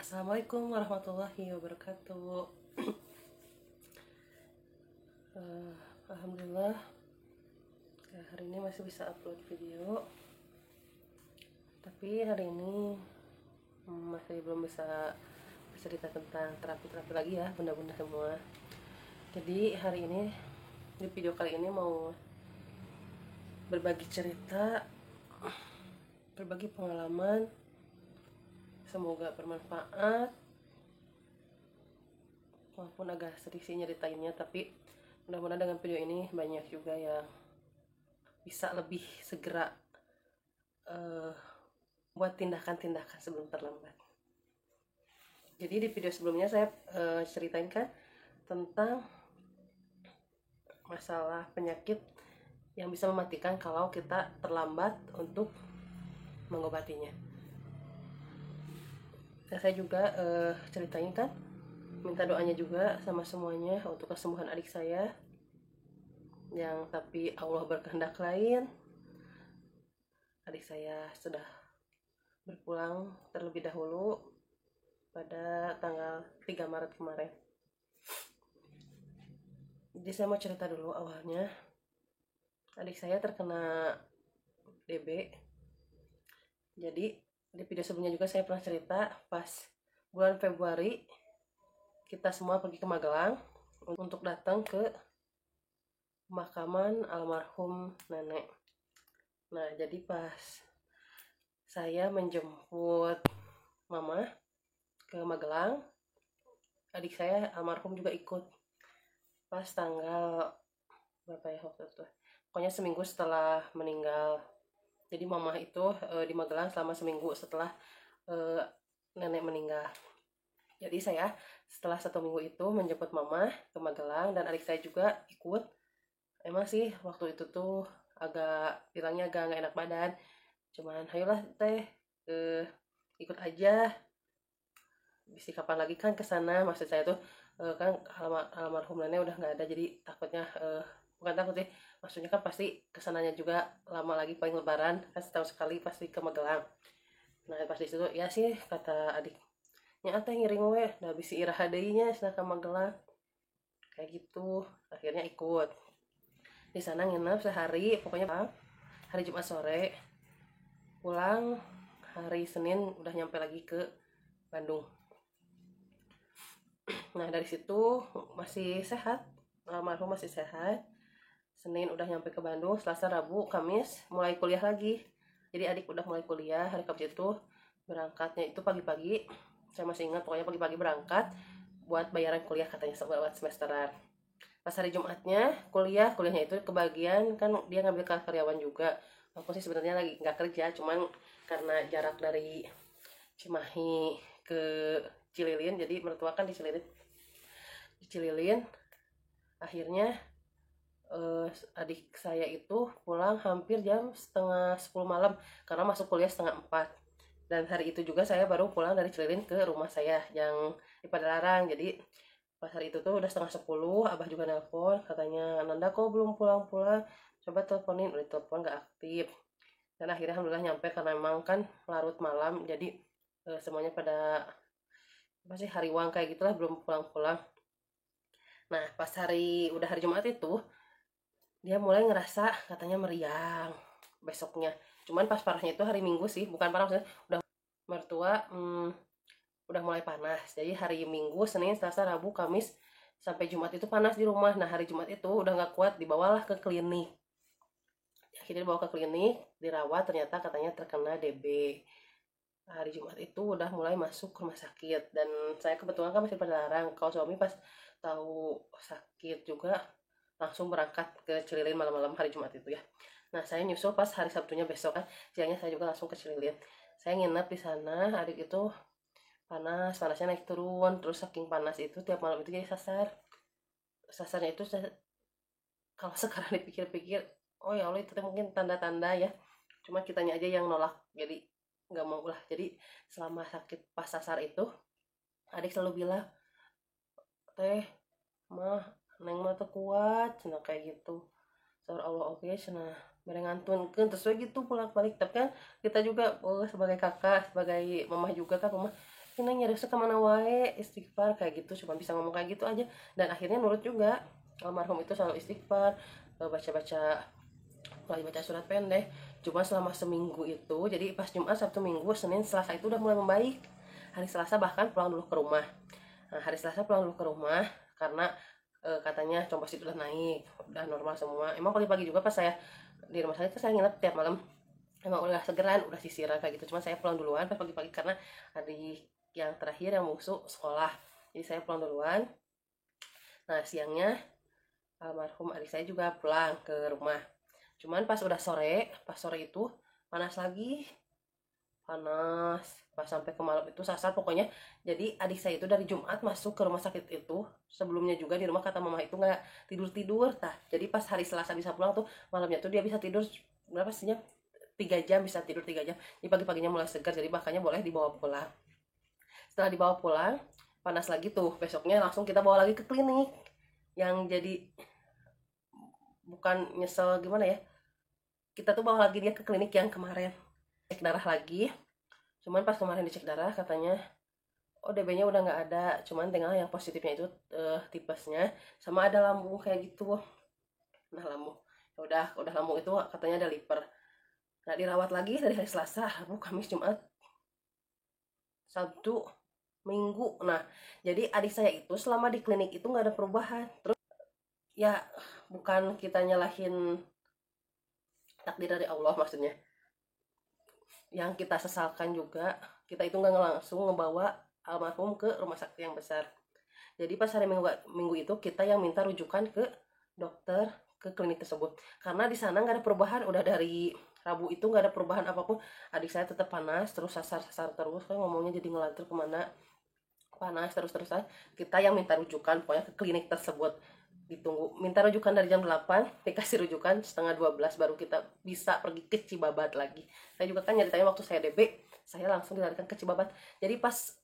Assalamualaikum warahmatullahi wabarakatuh. Alhamdulillah, hari ini masih bisa upload video, tapi hari ini masih belum bisa bercerita tentang terapi-terapi lagi ya, benda-benda semua. Jadi hari ini di video kali ini mau berbagi cerita, berbagi pengalaman, semoga bermanfaat. Walaupun agak sedih sih nyeritainnya, tapi mudah-mudahan dengan video ini banyak juga yang bisa lebih segera buat tindakan-tindakan sebelum terlambat. Jadi di video sebelumnya saya ceritain kan tentang masalah penyakit yang bisa mematikan kalau kita terlambat untuk mengobatinya. Dan saya juga ceritain kan, minta doanya juga sama semuanya untuk kesembuhan adik saya yang tapi Allah berkehendak lain. Adik saya sudah berpulang terlebih dahulu pada tanggal 3 Maret kemarin. Jadi saya mau cerita dulu awalnya. Adik saya terkena DB. Jadi di video sebelumnya juga saya pernah cerita pas bulan Februari kita semua pergi ke Magelang untuk datang ke pemakaman almarhum nenek. Nah, jadi pas saya menjemput mama ke Magelang, adik saya almarhum juga ikut pas tanggal berapa ya waktu itu, pokoknya seminggu setelah meninggal. Jadi mama itu di Magelang selama seminggu setelah nenek meninggal. Jadi saya setelah 1 minggu itu menjemput mama ke Magelang dan adik saya juga ikut. Emang sih waktu itu tuh bilangnya agak nggak enak badan, cuman ayolah teh ikut aja, bisa kapan lagi kan ke sana. Maksud saya tuh kan almarhum nenek udah nggak ada, jadi takutnya bukan takut sih, maksudnya kan pasti kesananya juga lama lagi, paling lebaran kan setahun sekali pasti ke Magelang. Nah pas di situ ya sih kata adiknya teh ngiring we nah bisi iraha deui nya ke Magelang kayak gitu. Akhirnya ikut di sana, nginep sehari, pokoknya hari Jumat sore, pulang hari Senin udah nyampe lagi ke Bandung. Nah dari situ masih sehat, almarhum masih sehat. Senin udah nyampe ke Bandung, Selasa, Rabu, Kamis mulai kuliah lagi. Jadi adik udah mulai kuliah. Hari Kamis itu berangkatnya itu pagi-pagi, saya masih ingat, pokoknya pagi-pagi berangkat buat bayaran kuliah katanya buat semesteran. Pas hari Jumatnya kuliahnya itu kebagian kan dia ngambil karyawan juga. Aku sih sebenarnya lagi nggak kerja, cuman karena jarak dari Cimahi ke Cililin, jadi mertua kan di Cililin. Akhirnya adik saya itu pulang hampir jam setengah 10 malam karena masuk kuliah setengah 4. Dan hari itu juga saya baru pulang dari Cililin ke rumah saya yang di Padalarang. Jadi pas hari itu tuh udah setengah 10, abah juga nelpon, katanya Nanda kok belum pulang-pulang, coba teleponin. Udah telepon gak aktif. Dan akhirnya alhamdulillah nyampe karena memang kan larut malam, jadi semuanya pada masih hariwang kayak gitulah, belum pulang-pulang. Nah pas udah hari Jumat itu dia mulai ngerasa katanya meriang besoknya. Cuman pas parahnya itu hari Minggu sih, bukan parah maksudnya udah mertua udah mulai panas. Jadi hari Minggu, Senin, Selasa, Rabu, Kamis sampai Jumat itu panas di rumah. Nah hari Jumat itu udah nggak kuat, dibawalah ke klinik. Akhirnya dibawa ke klinik, dirawat, ternyata katanya terkena DB. Hari Jumat itu udah mulai masuk ke rumah sakit, dan saya kebetulan kan masih Padalarang. Kalau suami pas tahu sakit juga langsung berangkat ke Cililin malam-malam hari Jumat itu ya. Nah saya nyusul pas hari Sabtunya besok kan, siangnya saya juga langsung ke Cililin. Saya nginep di sana. Adik itu panasnya naik turun, terus saking panas itu tiap malam itu jadi sasarnya itu kalau sekarang dipikir-pikir, oh ya Allah itu mungkin tanda-tanda ya, cuma kitanya aja yang nolak, jadi nggak mau lah. Jadi selama sakit pas sasar itu adik selalu bilang, teh mah neng mah tuh kuat cina kayak gitu, sahur Allah oke cina merengantunkeun terus gitu pulang balik. Tapi kan kita juga sebagai kakak, sebagai mamah juga kan, mamah ini nyari kemana wae istighfar kayak gitu, cuma bisa ngomong kayak gitu aja. Dan akhirnya nurut juga. Almarhum itu selalu istighfar, baca-baca, mulai baca surat pendek. Cuma selama seminggu itu, jadi pas Jumat, Sabtu, Minggu, Senin, Selasa itu udah mulai membaik. Hari Selasa bahkan pulang dulu ke rumah. Nah, hari Selasa pulang dulu ke rumah karena katanya trombosit udah naik, udah normal semua. Emang pagi-pagi juga pas saya di rumah sakit saya nginep tiap malam, emang udah segeran, udah sisiran kayak gitu. Cuma saya pulang duluan pas pagi-pagi karena hari yang terakhir yang musuh sekolah, jadi saya pulang duluan. Nah, siangnya almarhum adik saya juga pulang ke rumah. Cuman pas sore itu panas lagi, panas pas sampai ke malam itu sasar pokoknya. Jadi adik saya itu dari Jumat masuk ke rumah sakit itu, sebelumnya juga di rumah kata mama itu nggak tidur tidur tah. Jadi pas hari Selasa bisa pulang tuh, malamnya tuh dia bisa tidur berapa sih, 3 jam, bisa tidur 3 jam. Di pagi-paginya mulai segar, jadi makanya boleh dibawa pulang. Setelah dibawa pulang panas lagi tuh, besoknya langsung kita bawa lagi ke klinik. Yang jadi bukan nyesel gimana ya, kita tuh bawa lagi dia ke klinik yang kemarin, cek darah lagi. Cuman pas kemarin dicek darah katanya, oh DB-nya udah nggak ada, cuman tinggal yang positifnya itu tipesnya, sama ada lambung kayak gitu. Nah, lambung, ya udah lambung itu katanya ada liver. Nah, dirawat lagi dari hari Selasa, Rabu, Kamis, Jumat, Sabtu, Minggu. Nah, jadi adik saya itu selama di klinik itu nggak ada perubahan. Terus ya, bukan kita nyalahin takdir dari Allah maksudnya, yang kita sesalkan juga, kita itu nggak langsung ngebawa almarhum ke rumah sakit yang besar. Jadi pas hari minggu itu kita yang minta rujukan ke dokter, ke klinik tersebut, karena di sana nggak ada perubahan. Udah dari Rabu itu nggak ada perubahan apapun. Adik saya tetap panas terus, sasar terus, kan ngomongnya jadi ngelantur kemana, panas terus-terusan. Kita yang minta rujukan pokoknya ke klinik tersebut. Ditunggu, minta rujukan dari jam 8, dikasih rujukan setengah 12 baru kita bisa pergi ke Cibabat lagi. Saya juga kan nyeritain waktu saya DB, saya langsung dilarikan ke Cibabat. Jadi pas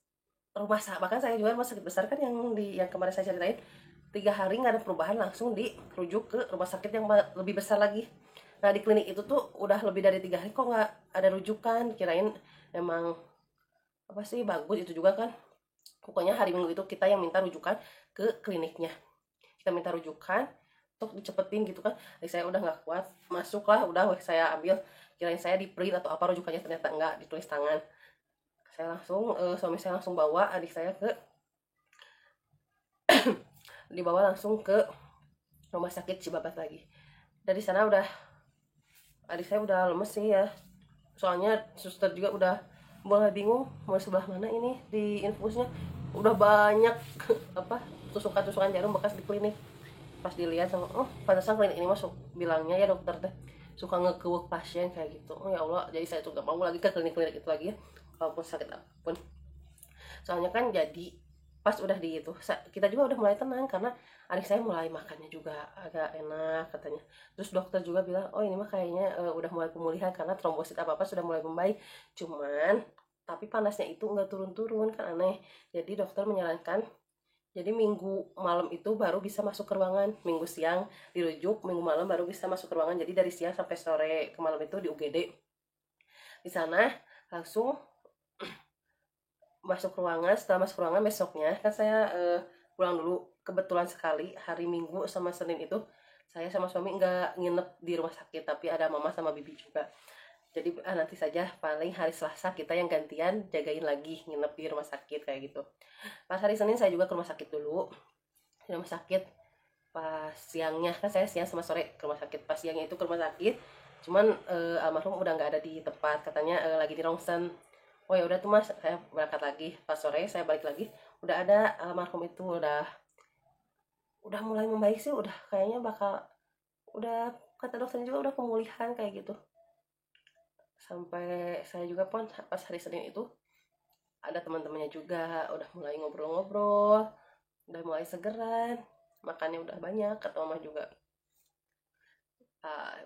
rumah sakit, bahkan saya juga rumah sakit besar kan, yang kemarin saya ceritain, 3 hari nggak ada perubahan, langsung dirujuk ke rumah sakit yang lebih besar lagi. Nah, di klinik itu tuh udah lebih dari 3 hari kok nggak ada rujukan. Kirain emang apa sih, bagus itu juga kan. Pokoknya hari Minggu itu kita yang minta rujukan ke kliniknya, kita minta rujukan untuk dicepetin gitu kan. Jadi saya udah nggak kuat, masuklah, udah saya ambil, kirain saya di print atau apa rujukannya, ternyata enggak, ditulis tangan. Saya langsung suami saya langsung bawa adik saya ke dibawa langsung ke rumah sakit Cibabat lagi. Dari sana udah, adik saya udah lemes sih ya, soalnya suster juga udah mulai bingung mau sebelah mana ini di infusnya. Udah banyak apa, tusukan-tusukan jarum bekas di klinik. Pas dilihat sama, oh pantesan klinik ini masuk, bilangnya ya dokter teh suka ngekewek pasien kayak gitu. Oh ya Allah, jadi saya tuh gak mau lagi ke klinik-klinik itu lagi ya, walaupun sakit apapun. Soalnya kan jadi pas udah di itu, kita juga udah mulai tenang karena adik saya mulai makannya juga agak enak katanya. Terus dokter juga bilang, oh ini mah kayaknya udah mulai pemulihan karena trombosit apa sudah mulai membaik. Cuman tapi panasnya itu nggak turun-turun, kan aneh. Jadi dokter menyarankan, jadi minggu malam itu baru bisa masuk ke ruangan, minggu siang dirujuk, minggu malam baru bisa masuk ke ruangan. Jadi dari siang sampai sore ke malam itu di UGD. Di sana langsung masuk ruangan. Setelah masuk ruangan besoknya kan saya pulang dulu. Kebetulan sekali hari Minggu sama Senin itu saya sama suami nggak nginep di rumah sakit, tapi ada mama sama bibi juga. Jadi nanti saja paling hari Selasa kita yang gantian jagain lagi, nginep di rumah sakit kayak gitu. Pas hari Senin saya juga ke rumah sakit dulu. Di rumah sakit pas siangnya, kan saya siang sama sore ke rumah sakit. Pas siangnya itu ke rumah sakit, cuman almarhum udah nggak ada di tempat, katanya lagi di rongsen. Oh ya udah tuh mas, saya berangkat lagi. Pas sore saya balik lagi, udah ada almarhum itu udah mulai membaik sih, udah kayaknya bakal, udah kata dokternya juga udah pemulihan kayak gitu. Sampai saya juga pun pas hari Senin itu ada teman-temannya juga udah mulai ngobrol-ngobrol, udah mulai segeran, makannya udah banyak, kata mama juga.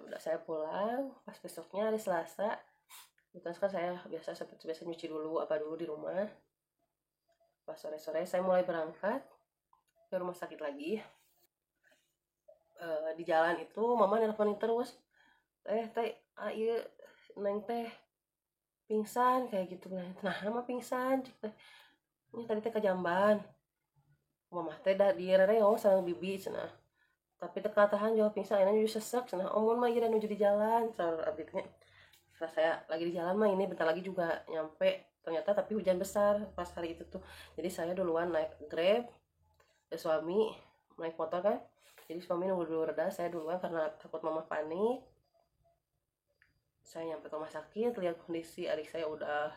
Udah saya pulang. Pas besoknya hari Selasa, terus kan saya seperti biasa nyuci dulu apa dulu di rumah. Pas sore-sore saya mulai berangkat ke rumah sakit lagi. Di jalan itu mama nelponin terus, teh ayo neng teh pingsan kayak gitu. Nah, mama pingsan, ini tadi teh ke Jamban mama teh dah di rereong sama bibi cenah tapi teka tahan jawab pingsan enak jadi sesek cenah omun mah ieu nuju di jalan saur abdi teh setelah saya lagi di jalan mah ini bentar lagi juga nyampe ternyata tapi hujan besar pas hari itu tuh jadi saya duluan naik Grab ya suami naik motor kan jadi suami nunggu dulu reda saya duluan karena takut mama panik saya nyampe ke rumah sakit lihat kondisi adik saya udah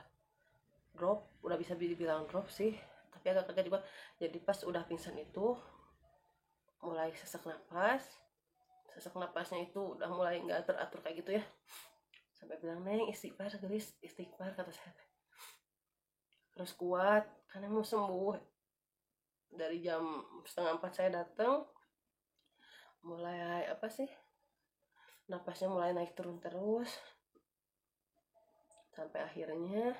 drop udah bisa dibilang drop sih tapi agak kaget juga jadi pas udah pingsan itu mulai sesak napasnya itu udah mulai nggak teratur kayak gitu ya sampai bilang neng istighfar gelis istighfar kata saya terus kuat karena mau sembuh dari jam 3:30 saya datang mulai apa sih napasnya mulai naik turun terus sampai akhirnya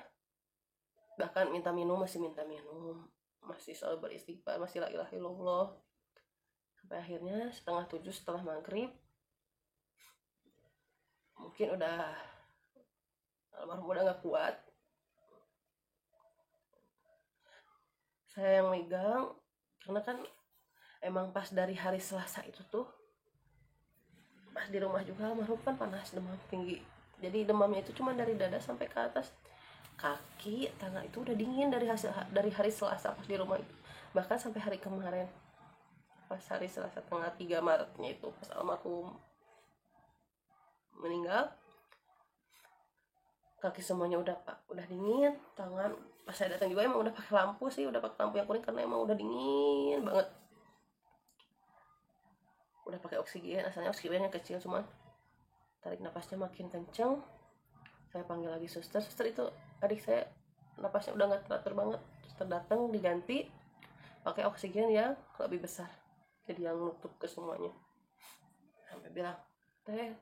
bahkan minta minum masih selalu beristighfar masih la ilaha illallah sampai akhirnya 6:30 setelah maghrib mungkin udah almarhum udah nggak kuat saya yang megang karena kan emang pas dari hari Selasa itu tuh pas di rumah juga almarhum kan panas demam tinggi jadi demamnya itu cuma dari dada sampai ke atas kaki tangan itu udah dingin dari hari Selasa pas di rumah itu bahkan sampai hari kemarin pas hari Selasa tanggal 3 Maretnya itu pas almarhum meninggal kaki semuanya udah dingin tangan pas saya datang juga emang udah pakai lampu sih udah pakai lampu yang kuning karena emang udah dingin banget udah pakai oksigen asalnya oksigennya kecil cuman tarik napasnya makin kenceng saya panggil lagi suster itu adik saya napasnya udah nggak teratur banget suster datang diganti pakai oksigen yang lebih besar jadi yang nutup ke semuanya sampai bilang teh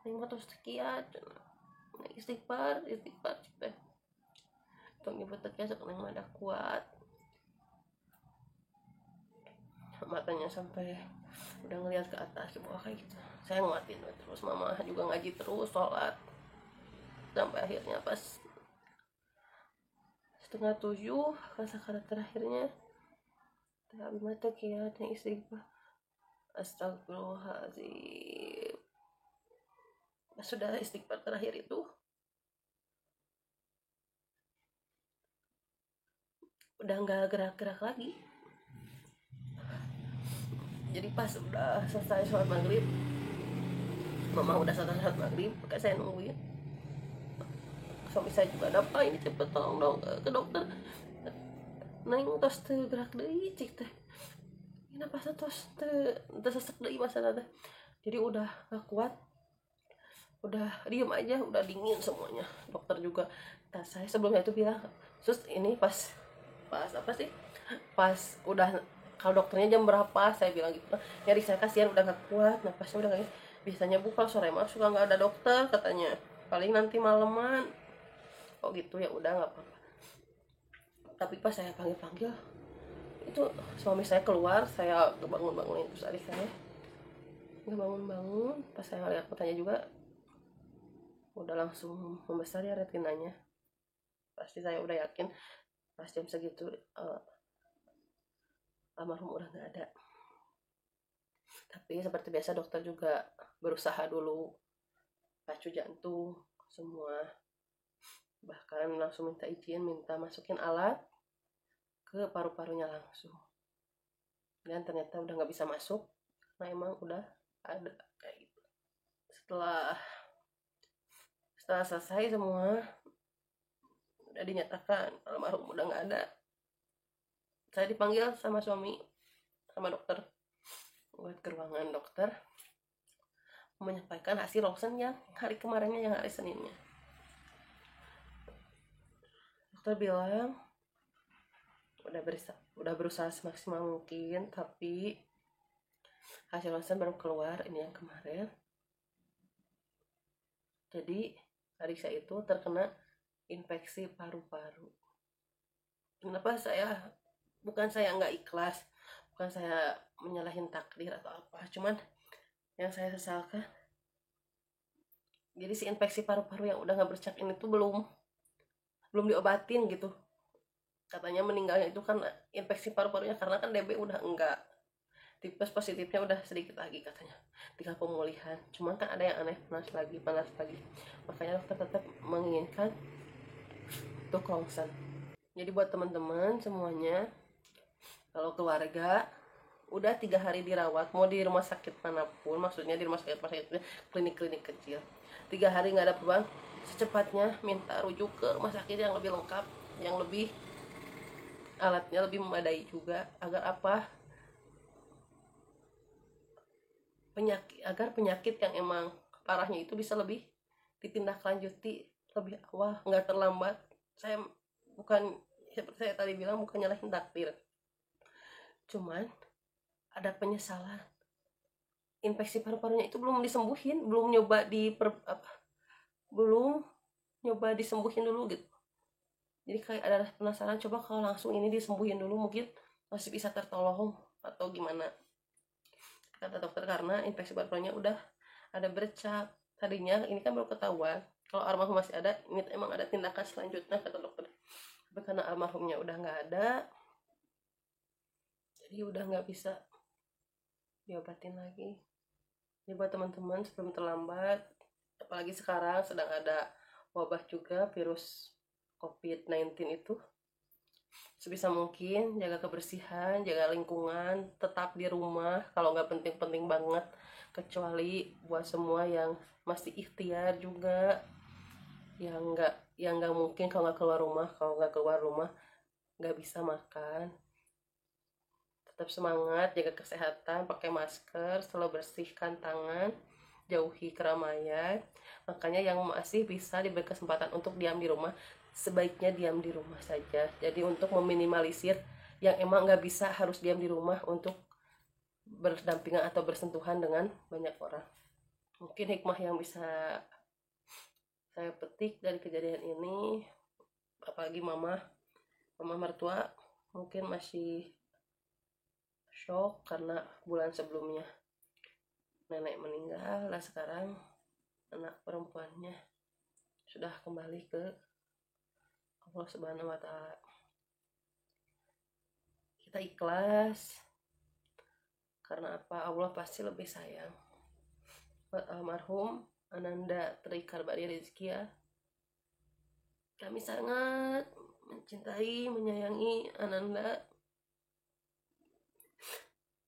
ini mah terus sekian istighfar teh tong ibu teh sok neng mah kuat matanya sampai udah ngeliat ke atas ke bawah kayak gitu saya nguatin terus mama juga ngaji terus sholat sampai akhirnya pas 6:30 kan sakarat terakhirnya teh abi mata kiat yang istighfar astagfirullahaladzim sudah istighfar terakhir itu udah nggak gerak-gerak lagi jadi pas udah selesai sholat maghrib mama udah selesai sholat maghrib pakai saya nungguin suami saya juga ada apa ini cepet tolong dong ke dokter neng tos teu gerak deui cik teh ini napasna tos teu sesek deui masalah teh jadi udah gak kuat udah diem aja udah dingin semuanya dokter juga tas saya sebelumnya itu bilang sus ini pas apa sih pas udah kalau dokternya jam berapa saya bilang gitu nyari saya kasihan udah gak kuat napasnya udah kayak biasanya bu kalau sore mah suka nggak ada dokter katanya paling nanti malaman oh gitu ya udah nggak apa-apa tapi pas saya panggil itu suami saya keluar saya bangunin terus adik saya nggak bangun pas saya lihat matanya juga udah langsung membesar ya retinanya pasti saya udah yakin pas jam segitu almarhum udah nggak ada tapi seperti biasa dokter juga berusaha dulu pacu jantung semua bahkan langsung minta masukin alat ke paru-parunya langsung dan ternyata udah nggak bisa masuk nah emang udah ada kayak gitu setelah selesai semua udah dinyatakan almarhum udah nggak ada saya dipanggil sama suami sama dokter buat ke ruangan dokter menyampaikan hasil ronsen yang hari kemarinnya yang hari Seninnya dokter bilang udah berusaha semaksimal mungkin tapi hasil ronsen baru keluar ini yang kemarin jadi adik saya itu terkena infeksi paru-paru kenapa bukan saya nggak ikhlas bukan saya menyalahin takdir atau apa cuman yang saya sesalkan jadi si infeksi paru-paru yang udah nggak bercak ini tuh belum diobatin gitu Katanya meninggalnya itu kan infeksi paru-parunya, karena kan DB udah enggak, tipes positifnya udah sedikit lagi katanya, tinggal pemulihan. Cuman kan ada yang aneh, panas lagi, makanya dokter tetap menginginkan untuk ronsen. Jadi buat teman-teman semuanya, kalau keluarga udah 3 hari dirawat, mau di rumah sakit manapun, maksudnya di rumah sakit klinik-klinik kecil, 3 hari nggak ada perubahan, secepatnya minta rujuk ke rumah sakit yang lebih lengkap, yang lebih alatnya lebih memadai juga, agar apa, penyakit yang emang parahnya itu bisa lebih ditindaklanjuti lebih awal, nggak terlambat. Saya bukan, seperti saya tadi bilang, bukan nyalahin takdir, cuman ada penyesalan. Infeksi paru-parunya itu belum disembuhin, belum nyoba belum nyoba disembuhin dulu gitu. Jadi kayak ada penasaran, coba kalau langsung ini disembuhin dulu mungkin masih bisa tertolong atau gimana, kata dokter, karena infeksi paru-parunya udah ada bercak. Tadinya ini kan baru ketahuan kalau almarhum masih ada, ini emang ada tindakan selanjutnya kata dokter, tapi karena almarhumnya udah nggak ada, jadi udah nggak bisa diobatin lagi. Jadi buat teman-teman, sebelum terlambat, apalagi sekarang sedang ada wabah juga, virus COVID-19 itu, sebisa mungkin jaga kebersihan, jaga lingkungan, tetap di rumah kalau nggak penting-penting banget, kecuali buat semua yang masih ikhtiar juga, yang nggak mungkin kalau nggak keluar rumah nggak bisa makan. Tetap semangat, jaga kesehatan, pakai masker, selalu bersihkan tangan, jauhi keramaian. Makanya yang masih bisa diberi kesempatan untuk diam di rumah, sebaiknya diam di rumah saja. Jadi untuk meminimalisir yang emang nggak bisa harus diam di rumah, untuk berdampingan atau bersentuhan dengan banyak orang. Mungkin hikmah yang bisa saya petik dari kejadian ini, apalagi mama mertua mungkin masih shock karena bulan sebelumnya nenek meninggal, dan sekarang anak perempuannya sudah kembali ke Allah Subhanahu wa Ta'ala. Kita ikhlas karena apa, Allah pasti lebih sayang. Buat almarhum Ananda Trikar Bari Rizkia, kami sangat mencintai, menyayangi Ananda.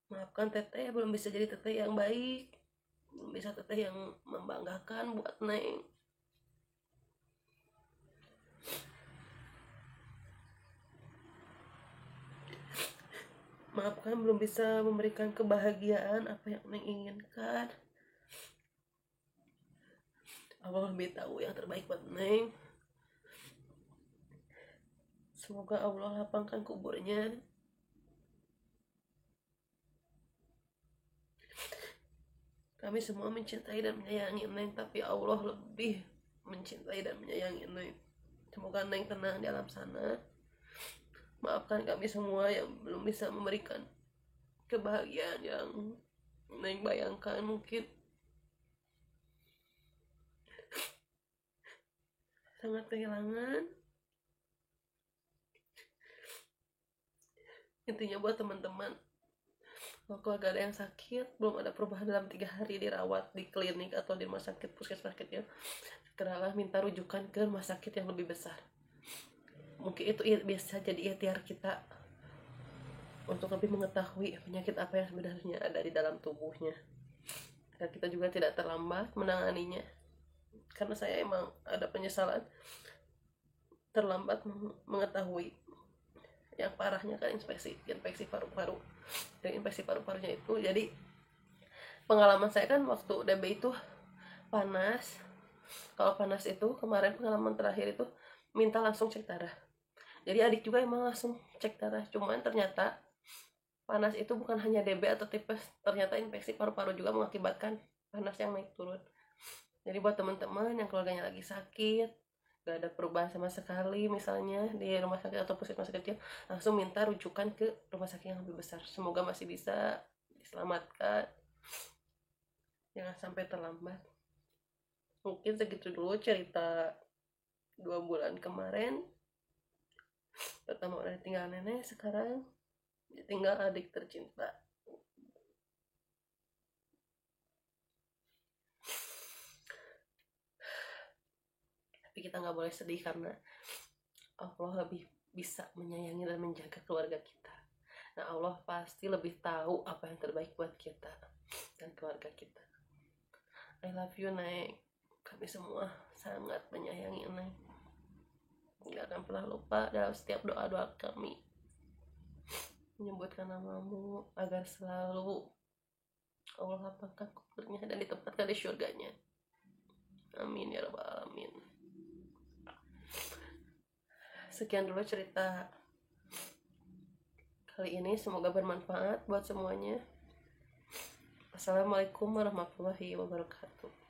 Maafkan teteh, belum bisa jadi teteh yang baik, belum bisa teteh yang membanggakan buat Neng. Maafkan belum bisa memberikan kebahagiaan apa yang Neng inginkan. Allah lebih tahu yang terbaik buat Neng. Semoga Allah lapangkan kuburnya. Kami semua mencintai dan menyayangi Neng, tapi Allah lebih mencintai dan menyayangi Neng. Semoga Neng tenang di alam sana. Maafkan kami semua yang belum bisa memberikan kebahagiaan yang Neng bayangkan. Mungkin sangat kehilangan. Intinya buat teman-teman, kalau keluarga ada yang sakit, belum ada perubahan dalam 3 hari dirawat di klinik atau di rumah sakit puskesmas kecil, segeralah minta rujukan ke rumah sakit yang lebih besar. Mungkin itu bisa jadi ikhtiar kita untuk lebih mengetahui penyakit apa yang sebenarnya ada di dalam tubuhnya, dan kita juga tidak terlambat menanganinya. Karena saya emang ada penyesalan terlambat mengetahui. Yang parahnya kan infeksi paru-paru, dan infeksi paru-parunya itu, jadi pengalaman saya kan waktu DB itu panas. Kalau panas itu kemarin pengalaman terakhir itu minta langsung cek darah. Jadi adik juga emang langsung cek darah. Cuman ternyata panas itu bukan hanya DB atau tipes, ternyata infeksi paru-paru juga mengakibatkan panas yang naik turun. Jadi buat teman-teman yang keluarganya lagi sakit, gak ada perubahan sama sekali, misalnya di rumah sakit atau puskesmas kecil, langsung minta rujukan ke rumah sakit yang lebih besar. Semoga masih bisa diselamatkan, jangan sampai terlambat. Mungkin segitu dulu cerita 2 bulan kemarin. Pertama udah ditinggal nenek, sekarang ditinggal adik tercinta. Tapi kita nggak boleh sedih karena Allah lebih bisa menyayangi dan menjaga keluarga kita. Nah, Allah pasti lebih tahu apa yang terbaik buat kita dan keluarga kita. I love you, Neng. Kami semua sangat menyayangi Neng. Gak akan pernah lupa dalam setiap doa-doa kami menyebutkan namamu agar selalu Allah lapangkan kuburnya dan ditempatkan di syurganya. Amin ya rabbal alamin. Sekian dulu cerita kali ini, semoga bermanfaat buat semuanya. Assalamualaikum warahmatullahi wabarakatuh.